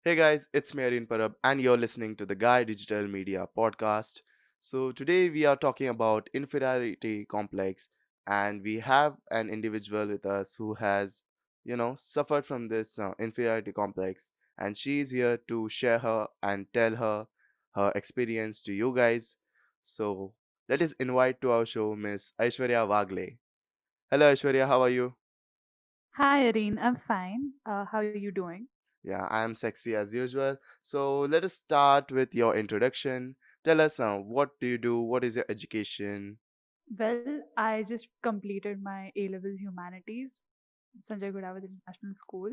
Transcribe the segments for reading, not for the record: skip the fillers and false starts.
Hey guys, it's me Arun Parab, and you're listening to the Guy Digital Media Podcast. So today we are talking about inferiority complex, and we have an individual with us who has, suffered from this inferiority complex, and she's here to share her and tell her experience to you guys. So let us invite to our show Miss Aishwarya Wagle. Hello Aishwarya, how are you? Hi, Irene. I'm fine. How are you doing? Yeah, I am sexy as usual. So let us start with your introduction. Tell us what do you do? What is your education? Well, I just completed my A levels humanities, Sanjay Godavat International School,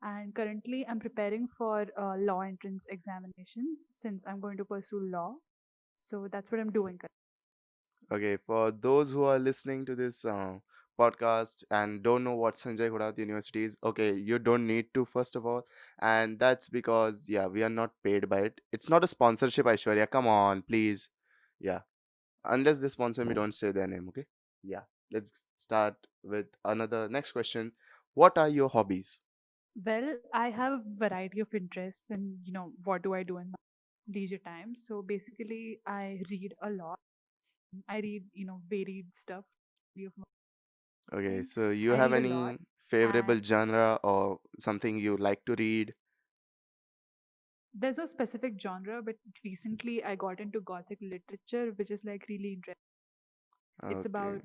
and currently I'm preparing for law entrance examinations since I'm going to pursue law. So that's what I'm doing. Okay, for those who are listening to this podcast and don't know what Sanjay Ghodat University is, okay, you don't need to first of all, and that's because yeah, we are not paid by it. It's not a sponsorship, Aishwarya. Come on, please. Yeah, unless they sponsor me, don't say their name. Okay. Yeah, let's start with another next question. What are your hobbies? Well, I have a variety of interests and what do I do in my leisure time. So basically, I read a lot. I read, varied stuff. Okay, so you I have read a lot. any favorable And genre or something you like to read? there's no specific genre, but recently I got into Gothic literature, which is like really interesting. It's Okay. about,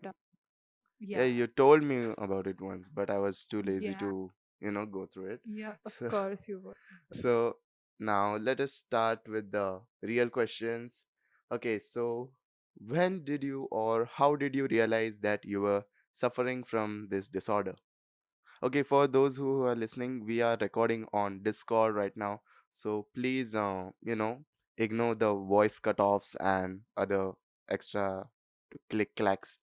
Yeah, yeah, you told me about it once, but I was too lazy yeah, to, go through it. yeah, of So, course you would. so now let us start with the real questions. Okay, so when did you or how did you realize that you were suffering from this disorder? Okay, for those who are listening, we are recording on Discord right now. So please, ignore the voice cutoffs and other extra click clacks.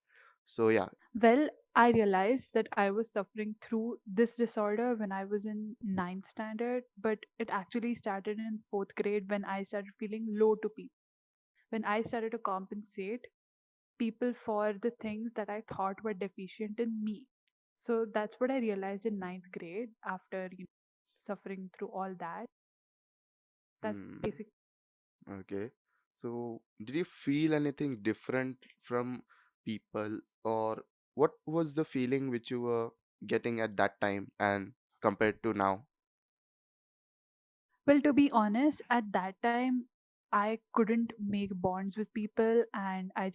So yeah. Well, I realized that I was suffering through this disorder when I was in ninth standard, but it actually started in fourth grade when I started feeling low to people. When I started to compensate people for the things that I thought were deficient in me. So that's what I realized in ninth grade after suffering through all that. That's Hmm, basic. okay. So did you feel anything different from people, or what was the feeling which you were getting at that time and compared to now? Well, to be honest, at that time, I couldn't make bonds with people, and I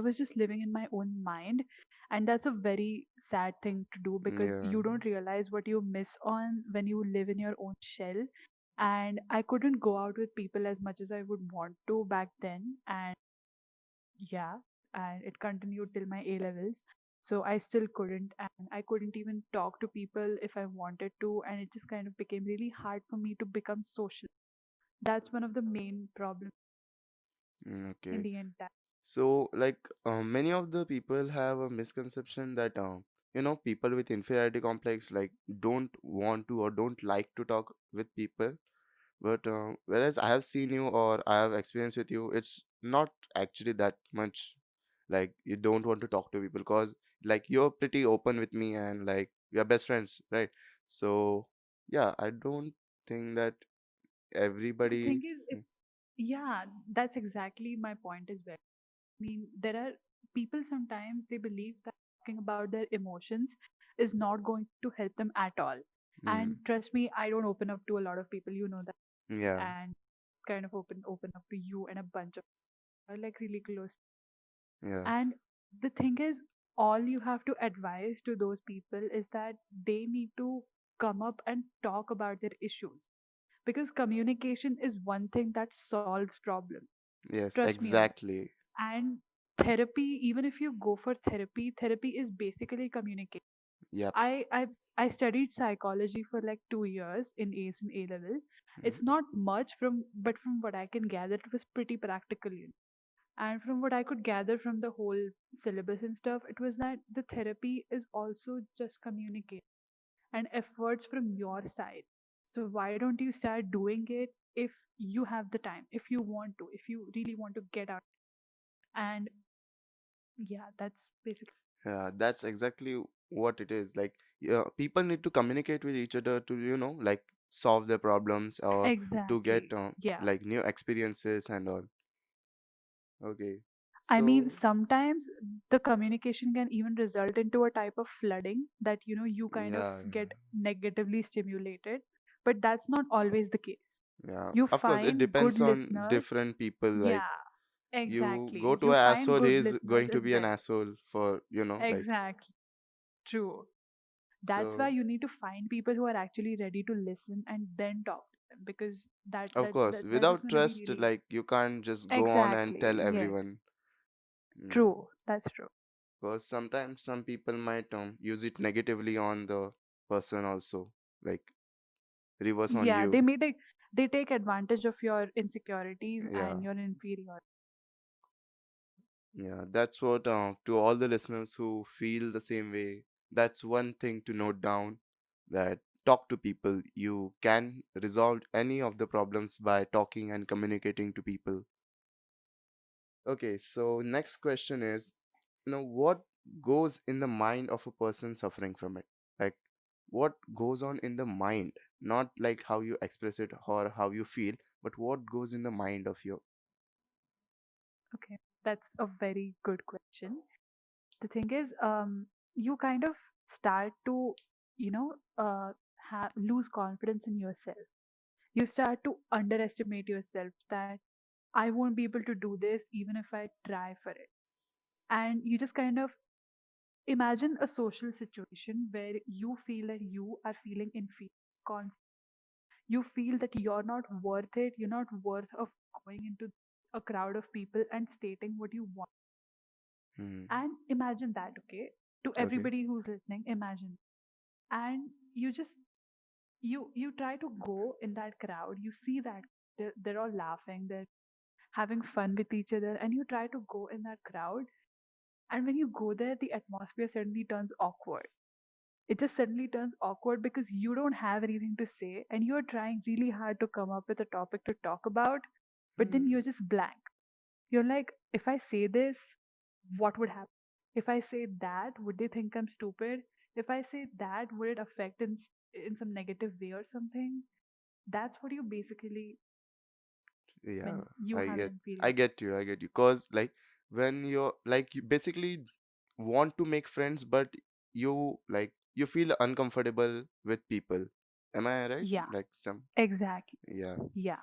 was just living in my own mind. And that's a very sad thing to do because Yeah. you don't realize what you miss on when you live in your own shell. And I couldn't go out with people as much as I would want to back then. And yeah, and it continued till my A levels. So I still couldn't, and I couldn't even talk to people if I wanted to, and it just kind of became really hard for me to become social. That's one of the main problems in Okay. the end. So, like, many of the people have a misconception that, people with inferiority complex, like, don't want to or don't like to talk with people. But whereas I have seen you or I have experienced with you, it's not actually that much like you don't want to talk to people because, like, you're pretty open with me and, like, we are best friends, right? So, yeah, I don't think that The thing everybody. is, yeah, that's exactly my point as well. I mean, there are people sometimes they believe that talking about their emotions is not going to help them at all. And Mm, trust me, I don't open up to a lot of people, you know that, yeah, and kind of open up to you and a bunch of like really close. yeah. And the thing is, all you have to advise to those people is that they need to come up and talk about their issues because communication is one thing that solves problems. Yes, Trust me on that. exactly. And therapy, even if you go for therapy, therapy is basically communication. Yep. I studied psychology for like 2 years in A's and A level. Mhm. It's not much but from what I can gather, it was pretty practical. And from what I could gather from the whole syllabus and stuff, it was that the therapy is also just communication and efforts from your side. So why don't you start doing it if you have the time, if you want to, if you really want to get out? And yeah, that's basically. Yeah, that's exactly what it is. Like, yeah, people need to communicate with each other to, like, solve their problems or to get Exactly. Yeah. like new experiences and all. Okay. I mean, So sometimes the communication can even result into a type of flooding that, you kind of yeah, get negatively stimulated, but that's not always the case. yeah. You Of course, it find good depends on listeners. different people. Like Yeah, you go exactly. to You an find asshole, good he's listeners going to as be an well. asshole for, like. Exactly. True. That's why So you need to find people who are actually ready to listen and then talk to them, because of course, that is without going to be trust, really like you can't just go on and exactly. tell Yes. everyone. Mm. True. That's true. Because sometimes some people might use it negatively on the person also, like reverse on Yeah, you. they take advantage of your insecurities Yeah, and your inferiority. yeah. That's what to all the listeners who feel the same way. That's one thing to note down. That talk to people. You can resolve any of the problems by talking and communicating to people. Okay, so next question is, what goes in the mind of a person suffering from it? Like, what goes on in the mind? Not like how you express it or how you feel, but what goes in the mind of you? Okay, that's a very good question. The thing is, you kind of start to, you know, lose confidence in yourself. You start to underestimate yourself that I won't be able to do this even if I try for it. And you just kind of imagine a social situation where you feel that you are feeling inferior. You feel that you're not worth it, you're not worth of going into a crowd of people and stating what you want. Hmm. And imagine that, okay? To Okay. everybody who's listening, imagine. And you just you try to go in that crowd. You see that they're all laughing, they're having fun with each other, and you try to go in that crowd. And when you go there, the atmosphere suddenly turns awkward. It just suddenly turns awkward because you don't have anything to say and you're trying really hard to come up with a topic to talk about, but then Hmm. you're just blank. You're like, if I say this, what would happen? If I say that, would they think I'm stupid? If I say that, would it affect in some negative way or something? That's what you basically Yeah, when you I have get, inferior. I get you, I get you. Cause like when you're like you basically want to make friends, but you feel uncomfortable with people. Am I right? Yeah, Like some, exactly. yeah. Yeah.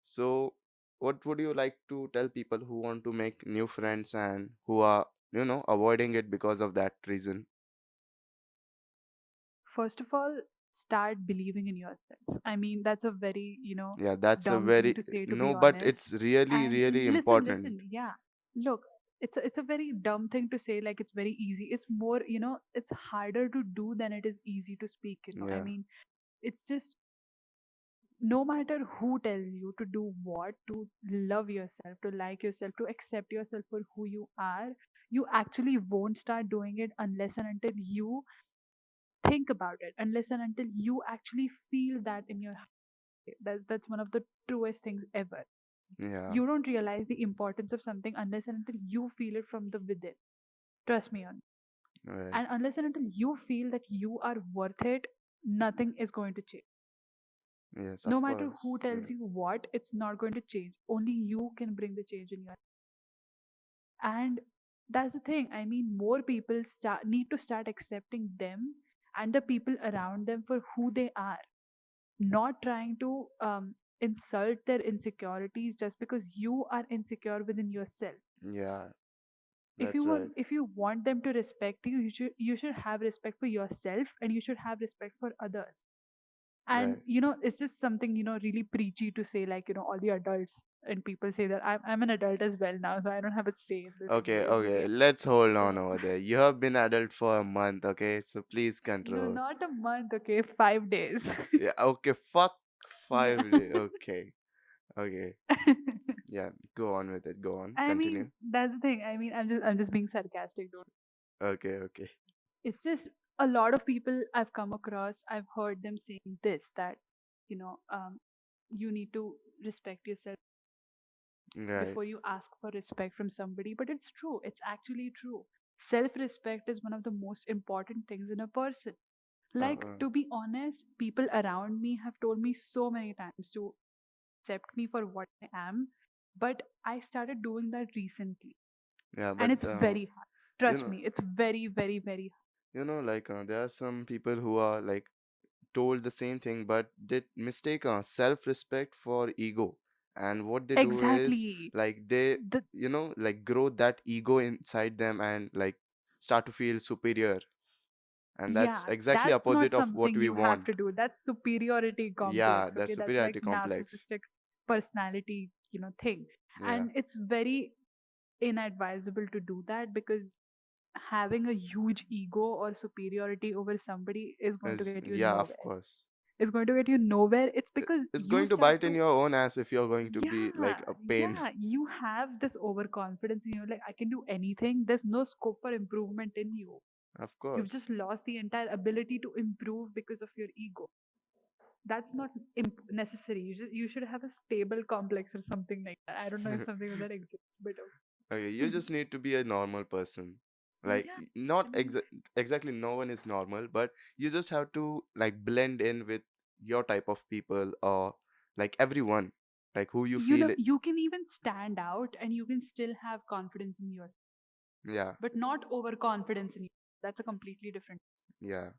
So, what would you like to tell people who want to make new friends and who are, avoiding it because of that reason? First of all, start believing in yourself. I mean, that's a very, Yeah, that's a dumb thing very, to say, to be no, but honest. it's really, And really listen, important. yeah. Look, it's a very dumb thing to say, like it's very easy. It's more, it's harder to do than it is easy to speak. I Yeah, mean, it's just no matter who tells you to do what, to love yourself, to like yourself, to accept yourself for who you are, you actually won't start doing it unless and until you think about it, unless and until you actually feel that in your heart. That's one of the truest things ever. yeah, You don't realize the importance of something unless and until you feel it from the within. Trust me on. right. And unless and until you feel that you are worth it, nothing is going to change. Yes, No of matter course. who tells you what, it's not going to change. Only you can bring the change in your. And that's the thing. I mean, more people need to start accepting them and the people around them for who they are, not trying to insult their insecurities just because you are insecure within yourself. Yeah, if that's you want right. if you want them to respect you, you should have respect for yourself and you should have respect for others. And Right. it's just something really preachy to say, like, all the adults and people say that I'm an adult as well now, so I don't have a say in this Okay, anyways, okay. okay? Let's hold on So over there. You have been adult for a month, okay? So please no, control. not a month, okay, 5 days. Yeah, okay. Fuck Yeah. 5 days. Okay, okay. Yeah, go on with it. Go on. I mean, Continue. that's the thing. I mean, I'm just being sarcastic, don't. Okay, okay. It's just a lot of people I've come across, I've heard them saying this, that, you know, um, you need to respect yourself Right. before you ask for respect from somebody. But it's true. It's actually true. Self respect is one of the most important things in a person. Uh, Like, uh, to be honest, people around me have told me so many times to accept me for what I am, but I started doing that recently, yeah, and but it's very hard. you Trust know, me, it's very, very, very like there are some people who are like told the same thing, but they mistake self-respect for ego. And what they hard. do is Exactly. like they, The like grow that ego inside them and like start to feel superior. And that's Yeah, exactly that's not opposite of what something we you have want. to do. That's superiority Yeah, complex. that Okay, that's like superiority complex. narcissistic personality, thing. Yeah, And it's very inadvisable to do that, because having a huge ego or superiority over somebody is going to is get you yeah, of nowhere. course. It's going to get you nowhere. It's It- because It's you going to start bite in to, your own ass if you're going to be yeah, like a pain. you have this overconfidence and you're like, I can do anything. There's no scope for improvement in you. Of You've course. just lost the entire ability to improve because of your ego. That's not necessary. You should have a stable complex or something like that. I don't know if something like that exists, but Okay, you okay. just need to be a normal person. Like Yeah, not I mean, exactly no one is normal, but you just have to like blend in with your type of people or like everyone, like who you feel it. you can even stand out and you can still have confidence in yourself, Yeah, but not overconfidence in you. That's a completely different. yeah.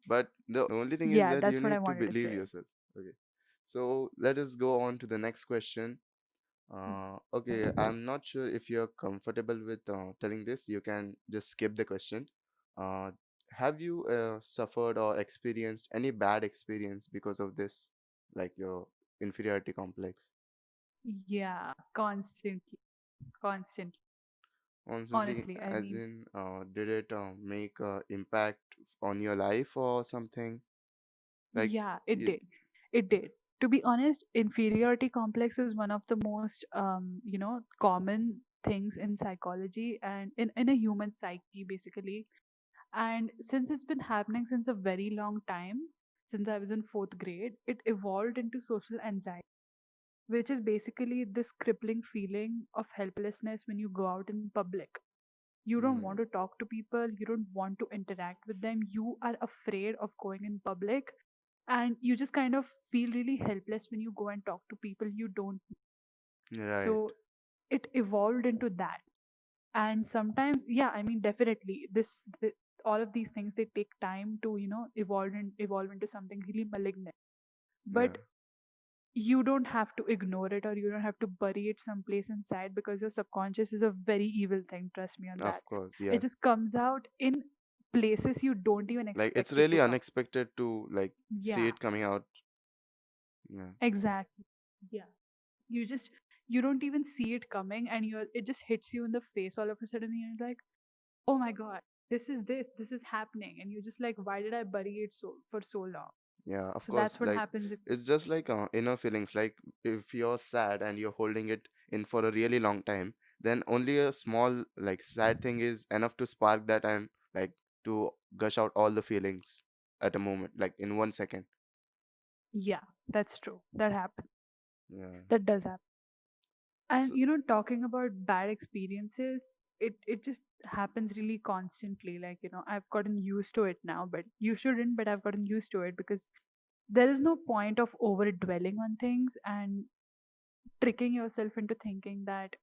But the only thing is Yeah, that you that's what I need to wanted to believe say. yourself. Okay. So let us go on to the next question. Okay, I'm not sure if you're comfortable with telling this. You can just skip the question. Uh, have you suffered or experienced any bad experience because of this, like your inferiority complex? Yeah, constantly, constantly. Honestly, Honestly, I as mean, in, did it make impact on your life or something? Like, yeah, it you, did. It did. To be honest, inferiority complex is one of the most, common things in psychology and in a human psyche, basically. And since it's been happening since a very long time, since I was in fourth grade, it evolved into social anxiety, which is basically this crippling feeling of helplessness when you go out in public. You don't want mm, to talk to people, you don't want to interact with them, you are afraid of going in public, and you just kind of feel really helpless when you go and talk to people you don't know. right, So it evolved into that. And sometimes, yeah, I mean, definitely all of these things, they take time to evolve into something really malignant. yeah, But you don't have to ignore it, or you don't have to bury it someplace inside, because your subconscious is a very evil thing. Trust me on that. of course, It yes. just comes out in places you don't even Like it's expect it really to come. unexpected to like see Yeah, it coming out. Yeah, exactly. Yeah, you don't even see it coming, and it just hits you in the face all of a sudden, and you're like, oh my god, this is happening, and you're just like, why did I bury it for so long? yeah, of So course. that's what Like happens if, it's just like inner feelings. Like if you're sad and you're holding it in for a really long time, then only a small like sad thing is enough to spark that and like to gush out all the feelings at a moment, like in 1 second. yeah, that's true, that happens, Yeah. that does happen. And So talking about bad experiences, it just happens really constantly. Like, I've gotten used to it now, but you shouldn't, but I've gotten used to it, because there is no point of over dwelling on things and tricking yourself into thinking that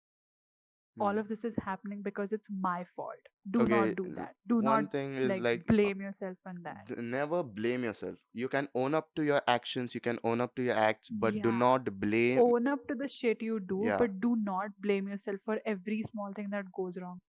all hmm. of this is happening because it's my fault. Do Okay, not do that. Do not one thing is like like blame yourself on that. never blame yourself. You can own up to your actions, you can own up to your acts, but do Yeah. not blame. Own up to the shit you do, Yeah, but do not blame yourself for every small thing that goes wrong,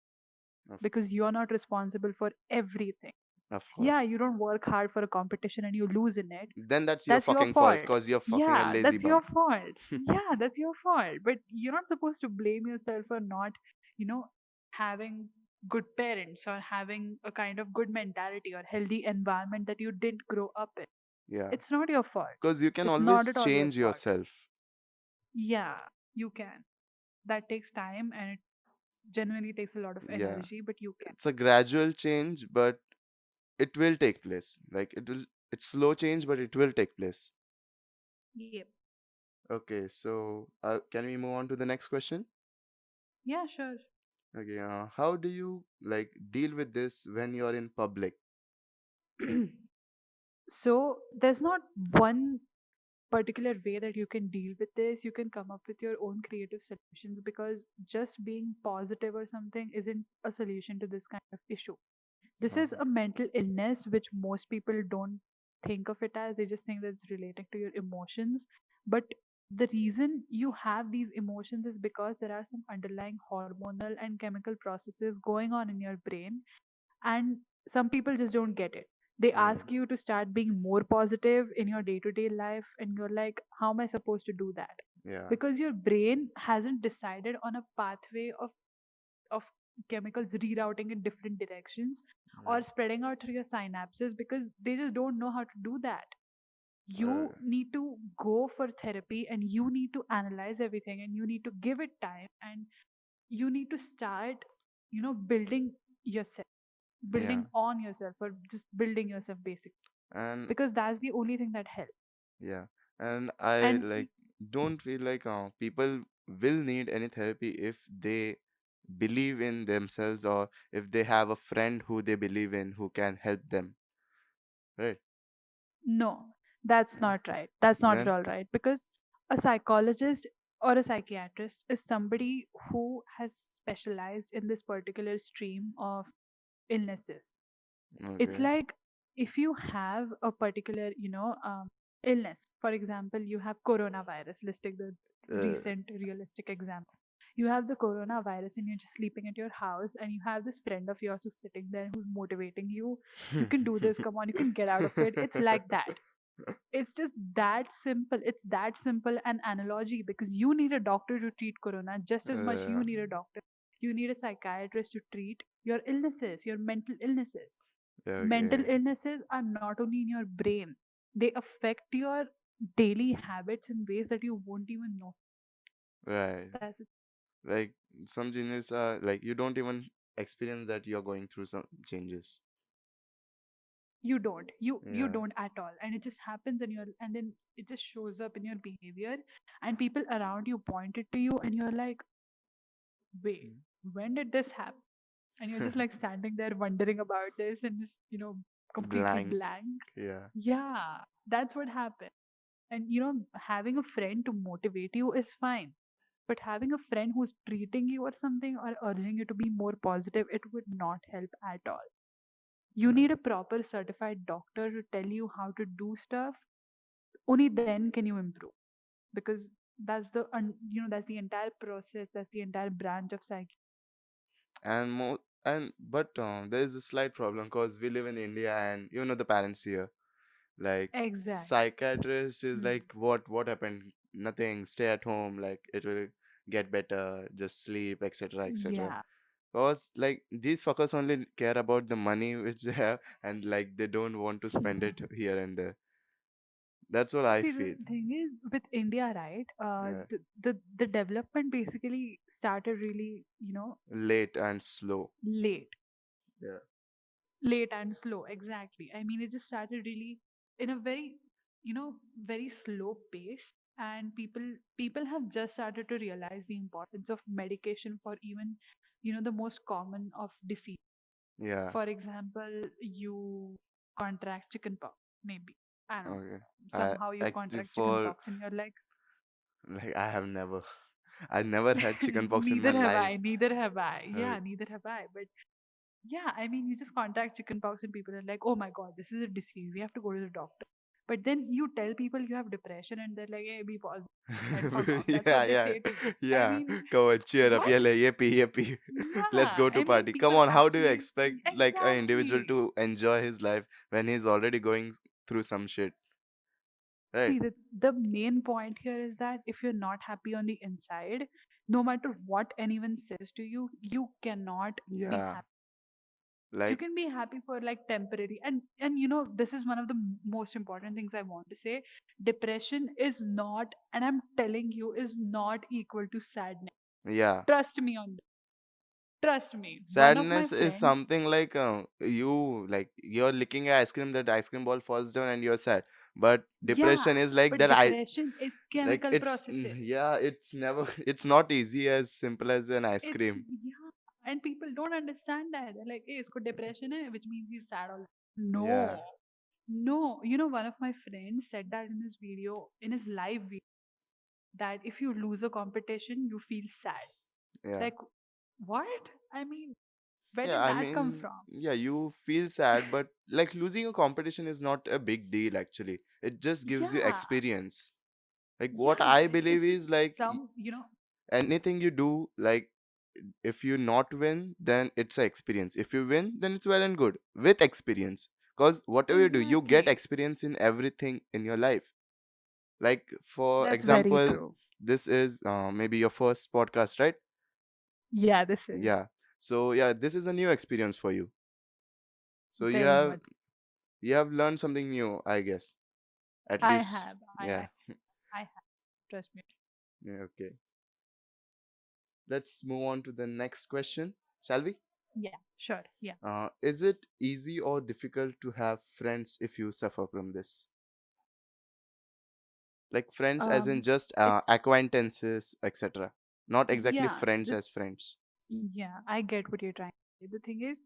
of because you're not responsible for everything. of Yeah, course. you don't work hard for a competition and you lose in it. Then that's your That's your fucking fault fault. because you're fucking a Yeah, lazy that's your bum. fault. Yeah, that's your fault. But you're not supposed to blame yourself for not, you know, having good parents, or having a kind of good mentality or healthy environment that you didn't grow up in. Yeah, It's not your fault. because you can It's not always at all your change fault. yourself. Yeah, you can. That takes time, and it genuinely takes a lot of Yeah, energy, but you can. it's a gradual change, but it will take place. Like it's slow change, but it will take place. Yep. Okay, so can we move on to the next question? Yeah, sure. Okay, how do you like deal with this when you're in public? So there's not one particular way that you can deal with this. You can come up with your own creative solutions, because just being positive or something isn't a solution to this kind of issue. This is Okay. a mental illness which most people don't think of it as. They just think that it's related to your emotions. But the reason you have these emotions is because there are some underlying hormonal and chemical processes going on in your brain, and some people just don't get it. They Mm, ask you to start being more positive in your day to day life, and you're like, how am I supposed to do that? yeah. Because your brain hasn't decided on a pathway of chemicals rerouting in different directions or Right. spreading out through your synapses, because they just don't know how to do that. You Right. need to go for therapy, and you need to analyze everything, and you need to give it time, and you need to start, building yourself, Yeah. building on yourself, or just building yourself basically, And because that's the only thing that helps. yeah. And I And like don't feel like people will need any therapy if they believe in themselves, or if they have a friend who they believe in who can help them. Right. no, that's Yeah. not right. That's not at Then all right. Because a psychologist or a psychiatrist is somebody who has specialized in this particular stream of illnesses. It's okay. like, if you have a particular, illness. For example, you have coronavirus. Let's take the Uh, recent realistic example. You have the coronavirus and you're just sleeping at your house, and you have this friend of yours who's sitting there who's motivating you. You can do this. Come on, you can get out of it. It's like that. It's just that simple. It's that simple an analogy, because you need a doctor to treat corona just as much uh, you need a doctor. You need a psychiatrist to treat your illnesses, your mental illnesses. Mental okay. illnesses are not only in your brain, they affect your daily habits in ways that you won't even know. Right. That's it. Like some changes are like you don't even experience that you're going through some changes. You Yeah. don't at all, and it just happens, and then it just shows up in your behavior, and people around you point it to you, and you're like, wait, when did this happen? And you're just like standing there wondering about this, and just, completely Blank. blank. Yeah. Yeah, that's what happened. And having a friend to motivate you is fine, but having a friend who's treating you or something, or urging you to be more positive, it would not help at all. You Uh, need a proper certified doctor to tell you how to do stuff. Only then can you improve, because that's the entire process, that's the entire branch of psych. and more and but there is a slight problem because we live in India, and the parents here, like, Exact. psychiatrist is Hmm. like, what happened, nothing, stay at home, like it will get better, just sleep, etc., etc. Yeah. Because like these fuckers only care about the money which they have, and like they don't want to spend it here and there. That's what I See, the feel. thing is with India, right? Yeah. The development basically started really, Late and slow. late, Yeah. late and slow. Exactly. I mean, it just started really in a very, very slow pace, and people have just started to realize the importance of medication for even, the most common of disease. Yeah. For example, you contract chickenpox, maybe. I don't know. Okay. I Somehow you actually contract for chickenpox and you're like, like I have never I never had chicken pox in my neither have life. I, neither have I. Uh, Yeah, neither have I. But yeah, I mean, you just contract chickenpox and people are like, oh my god, this is a disease. We have to go to the doctor. But then you tell people you have depression and they're like, hey, be positive and fuck off. That's yeah, what they yeah, say to you. I yeah. mean, Come on, cheer up. what? Yeah, like, yippee, yippee. Let's Yeah, go to I mean, party. Come people on, how do you actually, expect like an individual exactly. to enjoy his life when he's already going through some shit, right? See, the main point here is that if you're not happy on the inside, no matter what anyone says to you, you cannot be Yeah, happy. You like, can be happy for like temporary, and this is one of the most important things I want to say. Depression is not, and I'm telling you, is not equal to sadness. yeah. Trust me on this. Trust me, one of my Sadness is friends. something like you're licking an ice cream, that ice cream ball falls down and you're sad. But Yeah, depression is like but that. I depression is like chemical processes. yeah, it's never it's not easy as simple as an ice It's, cream. yeah, and people don't understand that. They're like, hey, isko depression hai, which means he's sad all. Yeah. No, No, one of my friends said that in his video, in his live video, that if you lose a competition, you feel sad. Yeah. Like, what? I mean, where Yeah, did I that come mean, from? yeah, you feel sad, but like losing a competition is not a big deal actually. It just gives you Yeah, experience. Like what yeah, I it's believe just is like anything you do, like if you not win, then it's a experience. If you win, then it's well and good with experience. Because whatever you do, you get exactly. experience in everything in your life. Like for That's very example, true. this is maybe your first podcast, right? Yeah, this is Yeah. So yeah, this is a new experience for you. So you very have much. you have learned something new, I guess. At I least, have, yeah. I have. Trust me. Yeah, okay. Let's move on to the next question, shall we? Yeah, sure. Yeah. Is it easy or difficult to have friends if you suffer from this? Like friends, as in just It's acquaintances, etc. Not exactly yeah. friends as friends. Yeah, I get what you're trying to say. The thing is,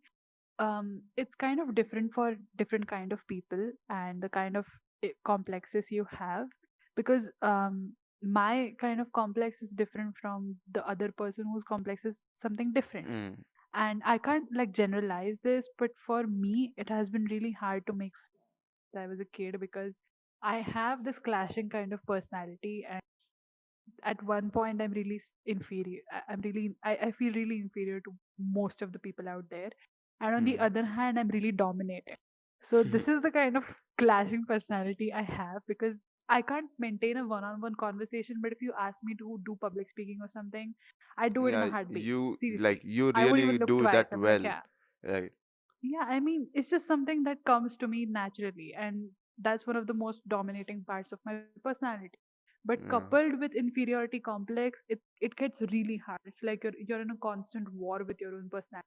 it's kind of different for different kind of people and the kind of complexes you have, because my kind of complex is different from the other person whose complex is something different. Mm, And I can't like generalize this, but for me, it has been really hard to make friends since I was a kid, because I have this clashing kind of personality, and at one point I'm really inferior. I feel really inferior to most of the people out there, and on the mm. other hand I'm really dominated. So this is the kind of clashing personality I have, because I can't maintain a one-on-one conversation, but if you ask me to do public speaking or something, I do it in a Yeah, heartbeat. you like Seriously, you I won't really even look do twice. that I'm like, well. yeah. Right. Yeah, I mean, it's just something that comes to me naturally, and that's one of the most dominating parts of my personality. But Yeah. coupled with inferiority complex, it gets really hard. It's like you're in a constant war with your own personality,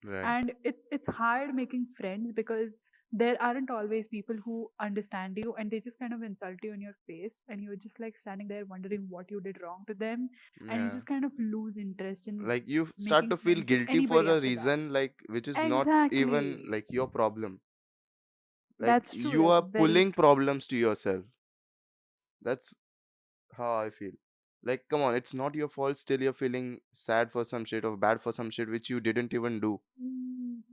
Right. and it's hard making friends, because there aren't always people who understand you, and they just kind of insult you in your face, and you're just like standing there wondering what you did wrong to them, and you Yeah. just kind of lose interest in Like you start making to feel friends with guilty for anybody a after that. reason like which is not even Exactly. like your problem. Like That's true. you That's are very pulling true. problems to yourself. That's how I feel. Like, come on, it's not your fault. Still, you're feeling sad for some shit or bad for some shit which you didn't even do.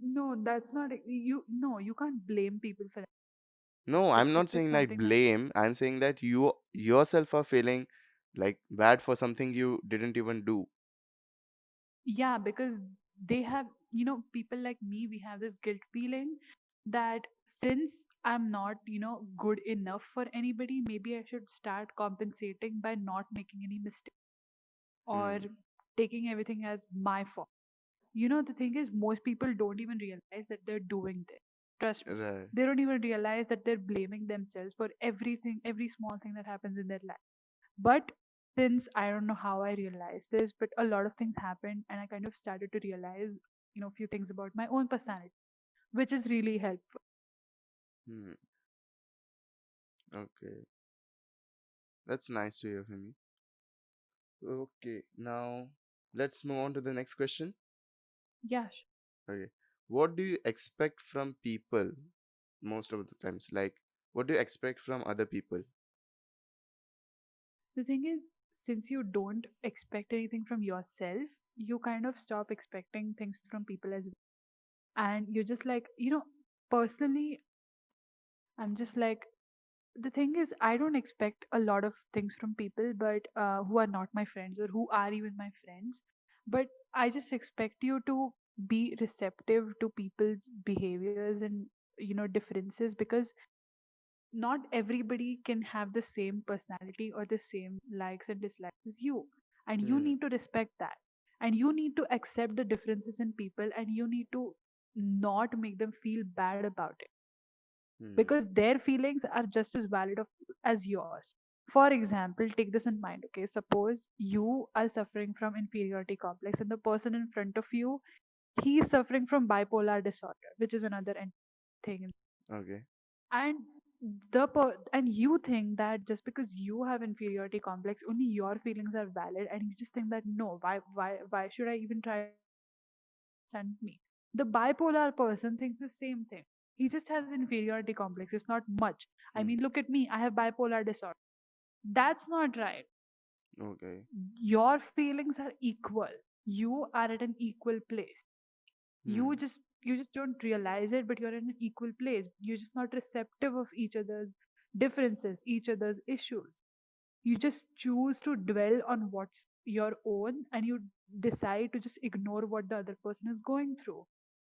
No, that's not you. No, you can't blame people for that. No, I'm It's not just saying like something that, blame. I'm saying that you yourself are feeling like bad for something you didn't even do. yeah, because they have, people like me, we have this guilt feeling that since I'm not, good enough for anybody, maybe I should start compensating by not making any mistakes, or Hmm. taking everything as my fault. The thing is, most people don't even realize that they're doing this. Trust me. Right. They don't even realize that they're blaming themselves for everything, every small thing that happens in their life. But since I don't know how I realized this, but a lot of things happened, and I kind of started to realize, a few things about my own personality, which is really helpful. Hmm. Okay. That's nice to hear from you. Okay. Now let's move on to the next question. Yeah, Okay. What do you expect from people most of the times? Like, what do you expect from other people? the thing is, since you don't expect anything from yourself, you kind of stop expecting things from people as well. And you're just like, personally, I'm just like, the thing is, I don't expect a lot of things from people, but who are not my friends or who are even my friends. But I just expect you to be receptive to people's behaviors and differences, because not everybody can have the same personality or the same likes and dislikes as you, and you Hmm. need to respect that, and you need to accept the differences in people, and you need to not make them feel bad about it, Hmm. because their feelings are just as valid as yours. For example, take this in mind, okay? Suppose you are suffering from inferiority complex, and the person in front of you, he is suffering from bipolar disorder, which is another thing. Okay. And and you think that just because you have inferiority complex, only your feelings are valid, and you just think that no, why should I even try to understand me? The bipolar person thinks the same thing. He just has inferiority complex. It's not much. I Mm. mean, look at me. I have bipolar disorder. That's not right. Okay. Your feelings are equal. You are at an equal place. You Hmm. just you just don't realize it, but you're in an equal place. You're just not receptive of each other's differences, each other's issues. You just choose to dwell on what's your own, and you decide to just ignore what the other person is going through.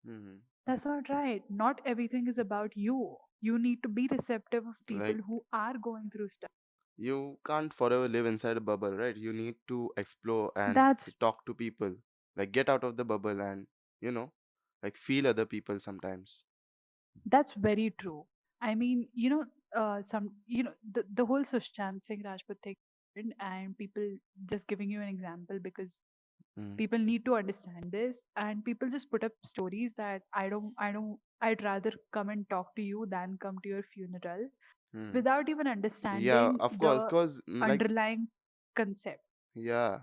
Hmm. That's not right. Not everything is about you. You need to be receptive of people Like who are going through stuff. you can't forever live inside a bubble, right? You need to explore and That's talk to people. Like get out of the bubble and you know, like feel other people sometimes. that's very true. I mean, the whole Sushant Singh Rajput thing happened, and people, just giving you an example because Mm. people need to understand this, and people just put up stories that I'd rather come and talk to you than come to your funeral, Mm. without even Yeah, understanding of course, the cause like underlying concept. yeah,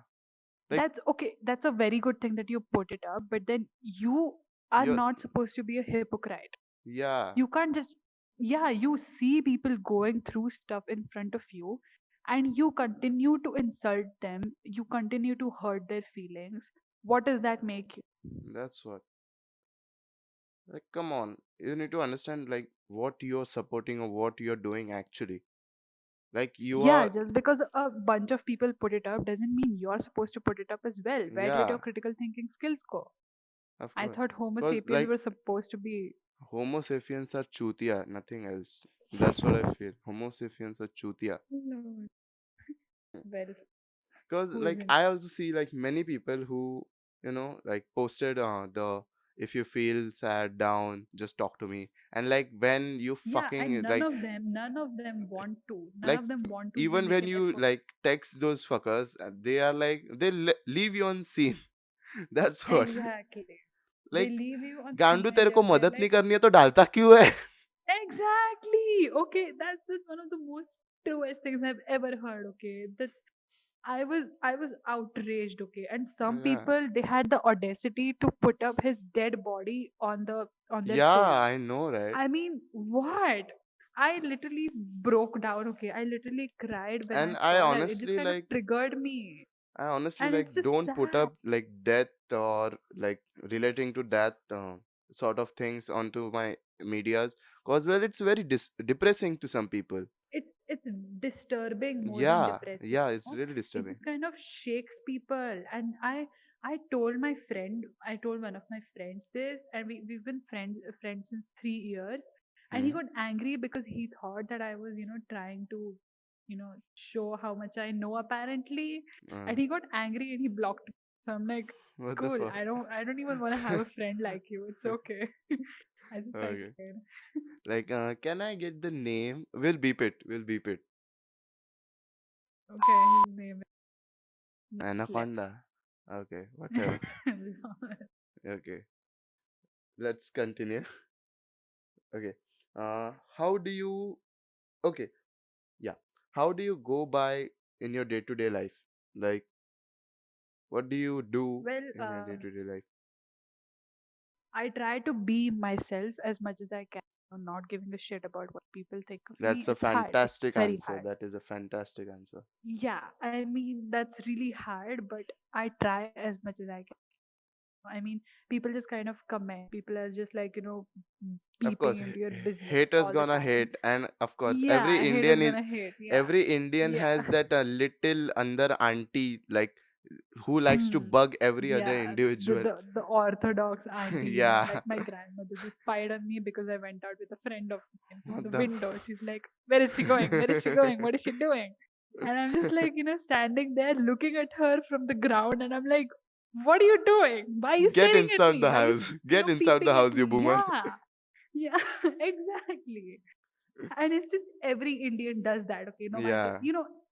like That's okay. That's a very good thing that you put it up, but then you are you're not supposed to be a hypocrite. yeah, You can't just, yeah, you see people going through stuff in front of you, and you continue to insult them, you continue to hurt their feelings. What does that make you? that's what. Like come on, you need to understand like what you're supporting or what you're doing actually. Like you Yeah, are just because a bunch of people put it up doesn't mean you're supposed to put it up as well. Where did your yeah, critical thinking skills go? of I course. thought Homo Cause sapiens like were supposed to be. Homo sapiens are chutia, nothing else. That's what I feel. Homo sapiens are chutia. Lord. Well, Because who like isn't? I also see like many people who like posted the if you feel sad down just talk to me and like when you Yeah, and fucking like none of them want to. None like of them want to even make when an you effort. like text those fuckers they are like they leave you on scene. That's what. Exactly. They Like leave you on गांडू scene and तेरे को they're मदद नहीं like, करनी है तो डालता क्यों है. exactly. Okay, that's one of the most truest things I've ever heard. Okay, that's I was outraged. Okay, and some Yeah, people, they had the audacity to put up his dead body on their yeah, story. I know, right? I mean, what? I literally broke down. Okay, I literally cried when I And I saw that. It just honestly kind of like triggered me, I honestly and like it's just don't put sad. up like death or like relating to death sort of things onto my medias because well it's very depressing to some people. It's disturbing more than Yeah, depressing, yeah, you it's know? really It disturbing. just kind of shakes people. And I told my friend, I told one of my friends this, and we've been friends since 3 years. And he Hmm. got angry because he thought that I was, trying to, show how much I know apparently. uh, And he got angry and he blocked me. So I'm like, what the cool, fuck. I don't even want to have a friend like you. It's okay. I just felt Okay, weird. like can I get the name? We'll beep it, we'll beep it. Okay, his name is Next Left. Anaconda. Okay, whatever. Okay, let's continue. Okay, how do you okay, yeah, how do you go by in your day-to-day life, like what do you do Well, in your day-to-day life? I try to be myself as much as I can, not giving a shit about what people think of me. That's a It's hard. It's fantastic very answer. hard. That is a fantastic answer. Yeah, I mean, that's really hard, but I try as much as I can. I mean, people just kind of comment. People are just like, Of peeping course, into your business haters all the gonna time. hate, and of course, Yeah, haters gonna hate. Yeah. every Indian Yeah. has that little under auntie like who likes to Hmm. bug every other Yeah, the, individual. the the orthodox auntie, Yeah, like my grandmother just spied on me because I went out with a friend of mine through what the the? window. She's like, "Where is she going? Where is she going? What is she doing?" And I'm just like, standing there looking at her from the ground, and I'm like, "What are you doing? Why are you Get staring at inside me? the Why are you, house. Get inside the peeping at house, you me?" boomer. Yeah, yeah, exactly. And it's just every Indian does that. Okay, no matter, Yeah,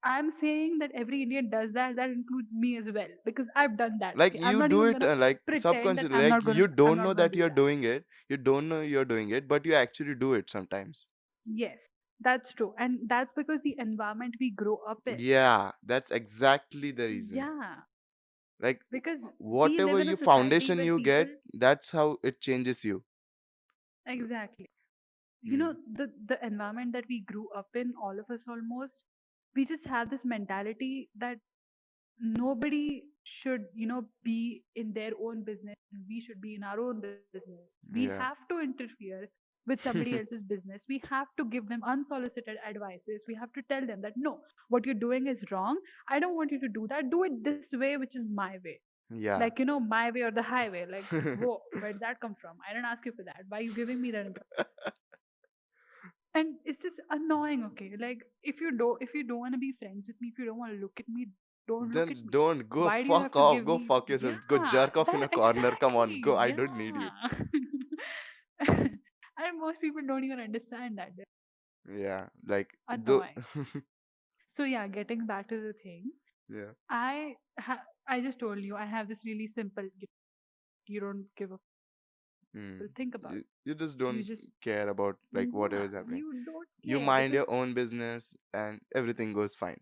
I'm saying that every Indian does that. That includes me as well because I've done that. like Okay, I'm you not do even it gonna like pretend that subconsciously, like you I'm don't know not gonna that do you're that. doing it. You don't know you're doing it, but you actually do it sometimes. Yes, that's true, and that's because the environment we grow up in. Yeah, that's exactly the reason. Yeah, Like because we live whatever in a you society foundation where you people. get, that's how it changes you. Exactly. Hmm. the environment that we grew up in, all of us almost, we just have this mentality that nobody should be in their own business and we should be in our own business. We have Yeah. to interfere with somebody else's business. We have to give them unsolicited advices. We have to tell them that no, what you're doing is wrong. I don't want you to do that. Do it this way, which is my way. Yeah. Like, my way or the highway. Like, whoa, where did that come from? I didn't ask you for that. Why are you giving me that and it's just annoying. Okay, like, if you don't want to be friends with me, if you don't want to look at me, don't look at me. Then don't Why go do you have to fuck give off. me? Go fuck yourself. Go Yeah, jerk off that in a corner. Come on, exactly. go. I don't need you. Yeah. And most people don't even understand that. They're Yeah. Like the. annoying. So yeah, getting back to the thing, Yeah. I just told you I have this really simple. You don't give a Hmm. people think about. You just You don't just care about like whatever yeah, is happening. you don't You care mind because your own business and everything goes fine.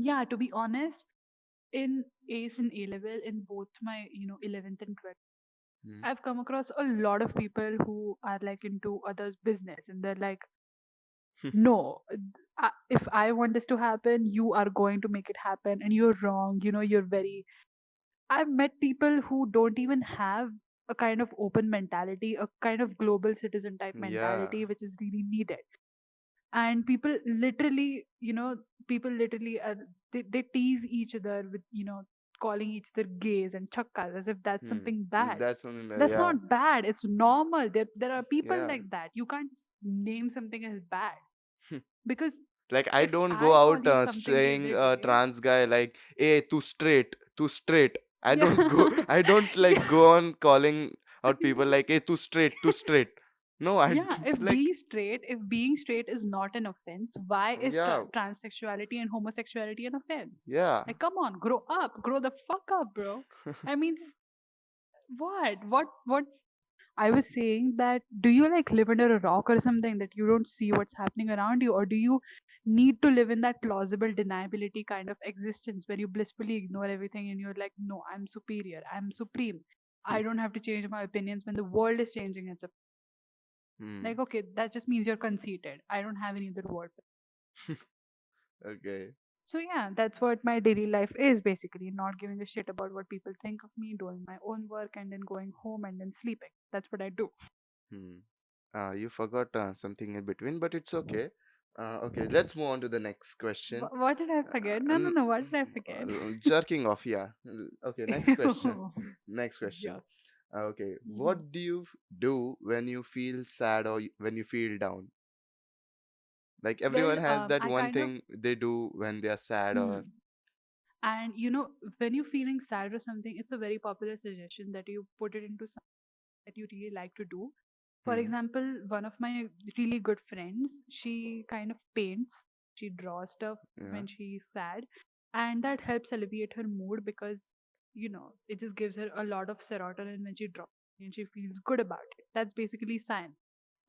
yeah, to be honest, in ACE and A level, in both my 11th and 12th, Hmm. I've come across a lot of people who are like into others' business, and they're like, no, if I want this to happen, you are going to make it happen, and you're wrong. You're very. I've met people who don't even have a kind of open mentality, a kind of global citizen type Yeah. mentality, which is really needed. And people literally they tease each other with calling each other gays and chakkas as if that's Hmm. something bad. That's something that, That's yeah. not bad, it's normal. There are people Yeah. like that. You can't just name something as bad because Like I if don't go I call out you something the saying other day. trans guy like, hey, too straight, too straight. I don't go. Yeah. I don't like Yeah. go on calling out people like, hey, too straight, too straight. No, Yeah, like, if being straight is not an offense, why is yeah, transsexuality and homosexuality an offense? yeah. Like, come on, grow up, grow the fuck up, bro. I mean, what? I was saying that, do you like live under a rock or something that you don't see what's happening around you, or do you need to live in that plausible deniability kind of existence where you blissfully ignore everything and you're like, no, I'm superior, I'm supreme. I don't have to change my opinions when the world is changing its Hmm. like, okay, that just means you're conceited. I don't have any other word. Okay. So, yeah, that's what my daily life is basically, not giving a shit about what people think of me, doing my own work, and then going home and then sleeping. That's what I do. Hmm. You forgot something in between, but it's okay. Okay, let's move on to the next question. What did I forget? No, no, And no. What did I forget? jerking off, yeah. Okay, next question. Next question. Yeah. Okay, Mhm. what do you do when you feel sad or when you feel down? Like Well, everyone has that I one kind of. thing they do when they are sad or. Mhm. And when you're feeling sad or something, it's a very popular suggestion that you put it into something that you really like to do. For Hmm. example, one of my really good friends, she kind of paints, she draws stuff Yeah. when she's sad, and that helps alleviate her mood because, it just gives her a lot of serotonin when she draws and she feels good about it. That's basically science.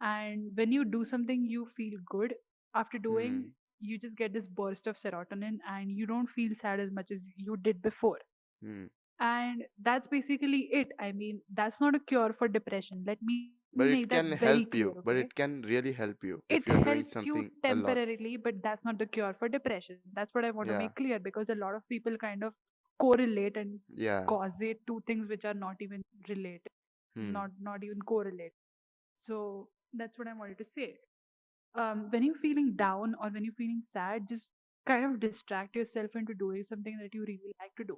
And when you do something you feel good after doing, Hmm. you just get this burst of serotonin and you don't feel sad as much as you did before. Hmm. And that's basically it. I mean, that's not a cure for depression. Let me make that But it very can clear, okay? help you. But it can really help you It if you're doing helps you something a lot. temporarily, but that's not the cure for depression. That's what I want to Yeah. make clear because a lot of people kind of correlate and Yeah. causate two things which are not even related, Hmm. not even correlate. So that's what I wanted to say. When you're feeling down or when you're feeling sad, just kind of distract yourself into doing something that you really like to do.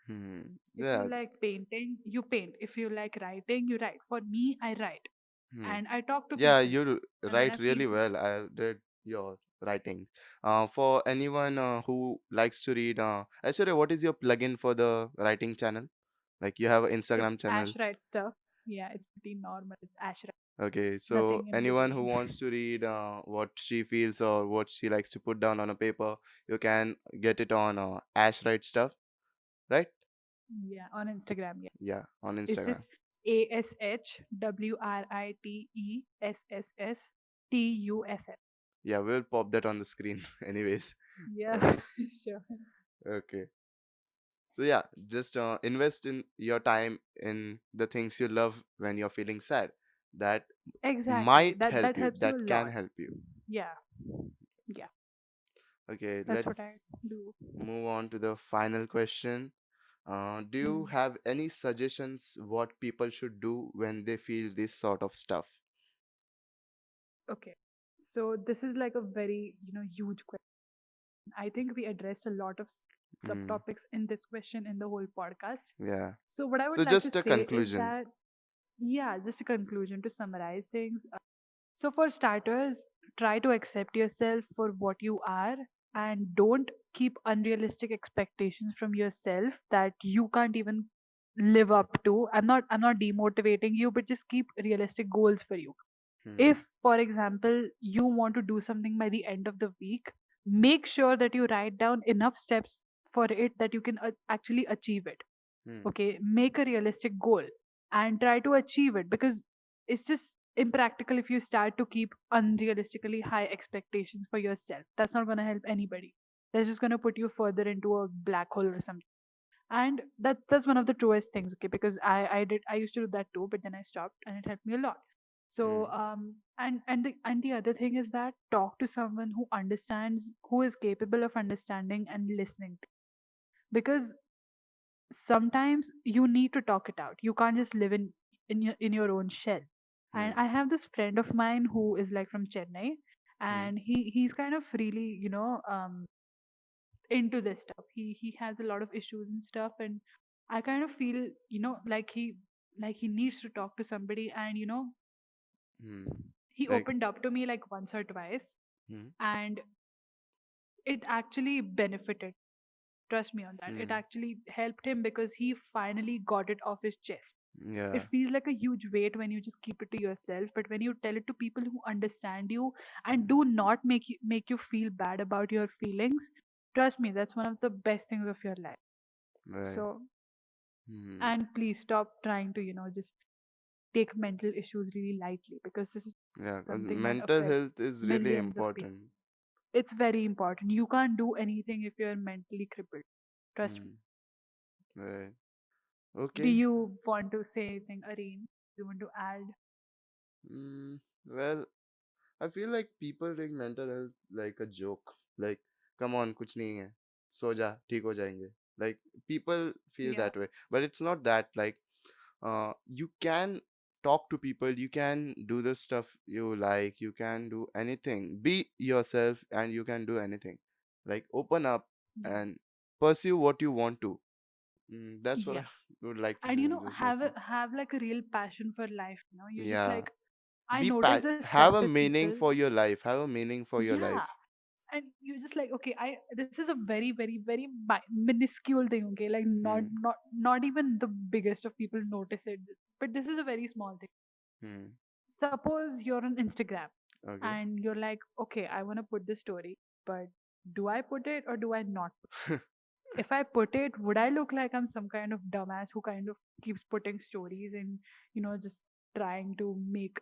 Hmm. If you Yeah. like painting, you paint. If you like writing, you write. For me, I write Hmm. and I talk to Yeah, people. you And when I write feel really sad, well. I read your writings. For anyone who likes to read, Aishwarya, what is your plugin for the writing channel? Like you have an it's Instagram channel. Ash write stuff. Yeah, it's pretty normal. It's Ash write. Okay, so Nothing in anyone who between. wants to read what she feels or what she likes to put down on a paper, you can get it on Ash Write Stuff, right? Yeah, on Instagram. Yeah, Yeah, on it's Instagram. just ASHWRITESSSTUFF. Yeah, we'll pop that on the screen, anyways. Yeah, Okay, sure. okay. So yeah, just invest in your time in the things you love when you're feeling sad. that Exactly. might That help that you, helps you that a can lot. help you. Yeah. Yeah. Okay, That's what I let's do. move on to the final question. Do you Mm. have any suggestions what people should do when they feel this sort of stuff? Okay. So this is like a very, huge question. I think we addressed a lot of Mm, subtopics in this question in the whole podcast. yeah. So what I would So like to just a say is conclusion. that, yeah, just a conclusion to summarize things. So for starters, try to accept yourself for what you are and don't keep unrealistic expectations from yourself that you can't even live up to. I'm not demotivating you, but just keep realistic goals for you. Hmm. If, for example, you want to do something by the end of the week, make sure that you write down enough steps for it that you can actually achieve it. Hmm. Okay, make a realistic goal and try to achieve it, because it's just impractical if you start to keep unrealistically high expectations for yourself. That's not going to help anybody. That's just going to put you further into a black hole or something. And that's one of the truest things, okay, because I used to do that too, but then I stopped and it helped me a lot. So Hmm. and the other thing is that talk to someone who understands, who is capable of understanding and listening to, because sometimes you need to talk it out. You can't just live in your own shell. And Hmm. I have this friend of mine who is like from Chennai, Hmm. and he's kind of really, into this stuff. He has a lot of issues and stuff, and I kind of feel, like he needs to talk to somebody. And Hmm. he Like. opened up to me like once or twice, Hmm. and it actually benefited. Trust me on that. It Hmm. actually helped him because he finally got it off his chest. It Yeah. feels like a huge weight when you just keep it to yourself, but when you tell it to people who understand you and Hmm. do not make you feel bad about your feelings, trust me, that's one of the best things of your life. Right. So, Hmm. and please stop trying to, just take mental issues really lightly, because this is Yeah. 'Cause something that mental affects health is really millions of people. important. It's very important. You can't do anything if you're mentally crippled. Trust me. Hmm. Right. Do Okay. you want to say anything, Areen? Do you want to add? Well, I feel like people take mental health like a joke. Like, come on, कुछ नहीं है. सो जा, ठीक हो जाएंगे. Like, people feel Yeah. that way, but it's not that. Like, you can talk to people, you can do the stuff you like, you can do anything. Be yourself, and you can do anything. Like, open up Yeah. and pursue what you want to. That's what I Yeah. would like to And say in this nutshell. have like a real passion for life. You're just Yeah. like, I notice this Have stuff a with meaning people. for your life. Have a meaning for your Yeah. life. And you're just like, okay, I this is a very, very, very minuscule thing, okay? Like not Hmm. not not even the biggest of people notice it. But this is a very small thing. Hmm. Suppose you're on Instagram Okay. and you're like, okay, I want to put this story, but do I put it or do I not? If I put it, would I look like I'm some kind of dumbass who kind of keeps putting stories and, just trying to make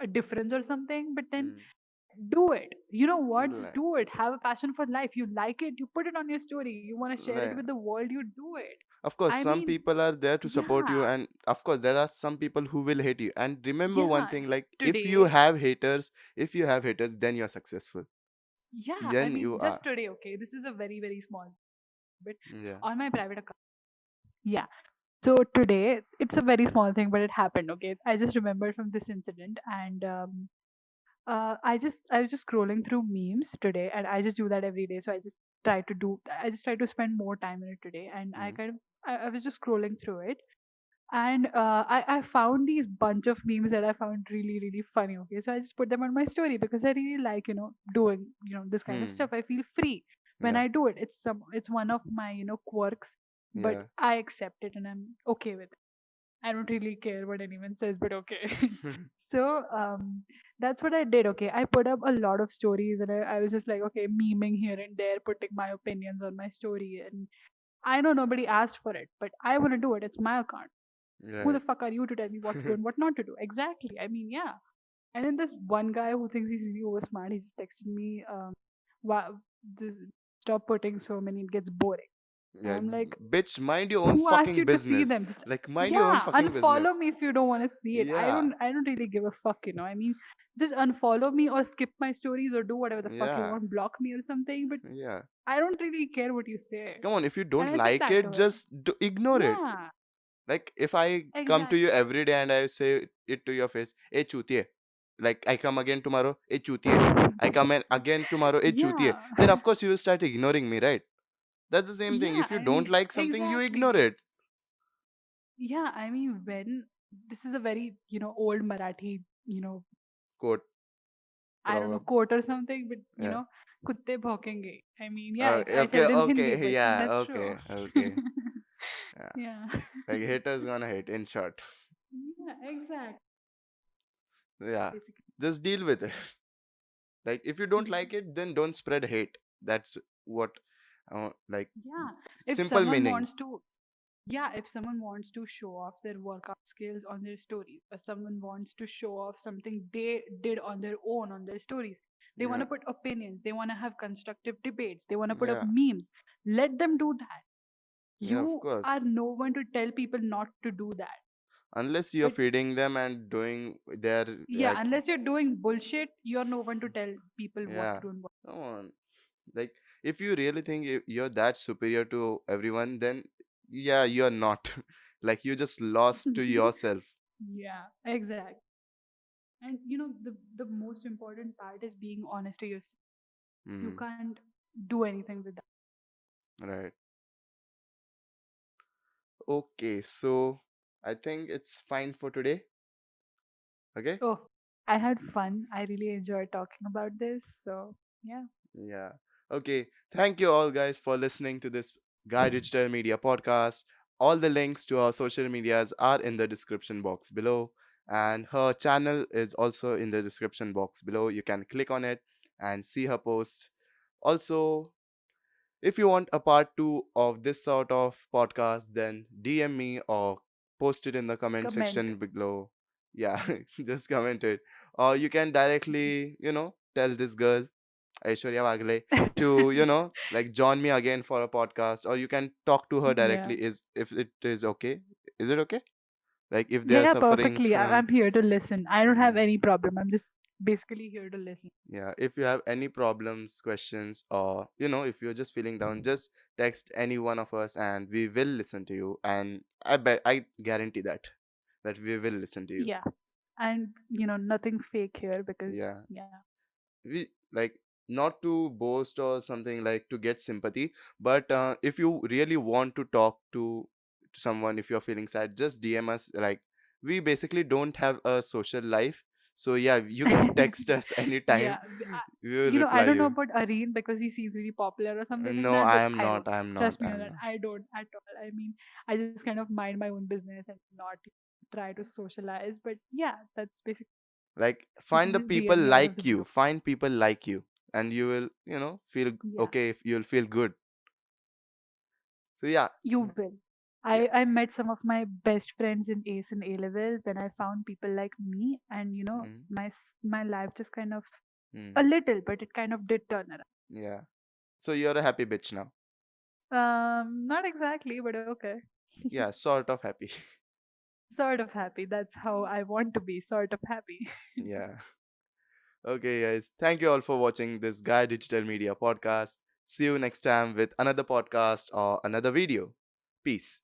a difference or something? But then Hmm. do it. You know what? Just Like, do it. Have a passion for life. You like it, you put it on your story. You want to share it like, with the world, you do it. of course, I some mean, people are there to support you, yeah, and of course, there are some people who will hate you. And remember one yeah. thing: like, Today, if you have haters, then you're successful. yeah, I Then mean, you are. just today, okay, this is a very, very small bit Yeah. on my private account. Yeah. So today, it's a very small thing, but it happened. Okay, I just remembered from this incident, and I was just scrolling through memes today, and I just do that every day. So I just try to spend more time in it today, and Hmm. I was just scrolling through it, and I found these bunch of memes that I found really, really funny. Okay, so I just put them on my story because I really like, doing, this kind of Hmm. stuff. I feel free when Yeah. I do it. It's one of my, quirks, but Yeah. I accept it and I'm okay with it. I don't really care what anyone says, but okay. So that's what I did. Okay, I put up a lot of stories, and I was just like, okay, memeing here and there, putting my opinions on my story, and I know nobody asked for it, but I want to do it. It's my account. Who the Right. fuck are you to tell me what to do and what not to do? Exactly. I mean, yeah. And then this one guy who thinks he's really over smart, he just texted me, wow, just stop putting so many, it gets boring. And Yeah, I'm like, bitch, mind your own who asked fucking you to see business. them? Just, Like, mind your own yeah, fucking unfollow business. me if you don't want to see it. I Yeah, don't I don't really give a fuck, I mean, just unfollow me or skip my stories or do whatever the fuck you yeah, want, block me or something, but yeah. I don't really care what you say. Come on, if you And don't I said like that it, to him. just ignore it. Yeah, Like, if I come to you exactly. every day and I say it to your face, hey, chutiye. Like, I come again tomorrow, hey, chutiye. I come in again tomorrow, hey, chutiye. Yeah. Then, of course, you will start ignoring me, right? That's the same thing. Yeah, If you I don't mean, like something, you ignore exactly. it. Yeah, I mean, when this is a very, old Marathi, Quote, I don't know, proverb. quote or something, but Yeah. kutte bhokenge. I mean, yeah, I Okay, said in Hindi, okay, but yeah, that's true. okay, okay. Yeah. Yeah. Like, haters gonna hate, in short. Yeah, exactly. Yeah. Basically. Just deal with it. Like, if you don't Yeah. like it, then don't spread hate. That's what, like, Yeah. If simple someone meaning. wants to, yeah, if someone wants to show off their workout skills on their stories, or someone wants to show off something they did on their own on their stories, they want Yeah, to put opinions, they want to have constructive debates, they want to put up yeah, memes. Let them do that. yeah, of You course. are no one to tell people not to do that. Unless you're But feeding them and doing their, yeah, like, unless you're doing bullshit, you're no one to tell people what to yeah, do and what. come on. Like, if you really think you're that superior to everyone, then yeah, you're not. Like, you just lost to yourself. Yeah, exactly. And the most important part is being honest to yourself. You Hmm. can't do anything with that. Right. Okay, so I think it's fine for today. Okay. Oh, I had fun. I really enjoyed talking about this. So, yeah. Yeah. Okay. Thank you all, guys, for listening to this Guy Digital Media podcast. All the links to our social medias are in the description box below, and her channel is also in the description box below. You can click on it and see her posts. Also, if you want a part two of this sort of podcast, then DM me or post it in the comment Comment. section below. Yeah, just comment it. Or you can directly, tell this girl, Aishwarya Wagle, to, like, join me again for a podcast, or you can talk to her Yeah. directly, is if it is okay. Is it okay? Like, if they are Yeah, suffering perfectly. from, I'm here to listen. I don't have yeah. any problem. I'm just basically here to listen. Yeah, if you have any problems, questions, or if you're just feeling down, just text any one of us and we will listen to you. And I guarantee that we will listen to you. Yeah. And, nothing fake here because, Yeah. yeah. We, like, not to boast or something, like to get sympathy, but if you really want to talk to someone, if you're feeling sad, just DM us. Like, we basically don't have a social life, so yeah, you can text us anytime. Yeah. We will I reply don't know you. about Areen because he seems really popular or something like No, that, I but am I don't. not. I am not. Trust me I on am that. not. I don't at all. I mean, I just kind of mind my own business and not try to socialize. But yeah, that's basically. Like, You find can the just people DM me out of the like you. blue. Find people like you, and you will, feel Yeah, okay. If you'll feel good. So yeah. you will. Yeah. I met some of my best friends in ACE and A level when I found people like me, and Mm, my life just kind of mm, a little, but it kind of did turn around. yeah. So you're a happy bitch now. Not exactly, but okay. Yeah, sort of happy. Sort of happy. That's how I want to be. Sort of happy. Yeah. Okay, guys. Thank you all for watching this Guy Digital Media podcast. See you next time with another podcast or another video. Peace.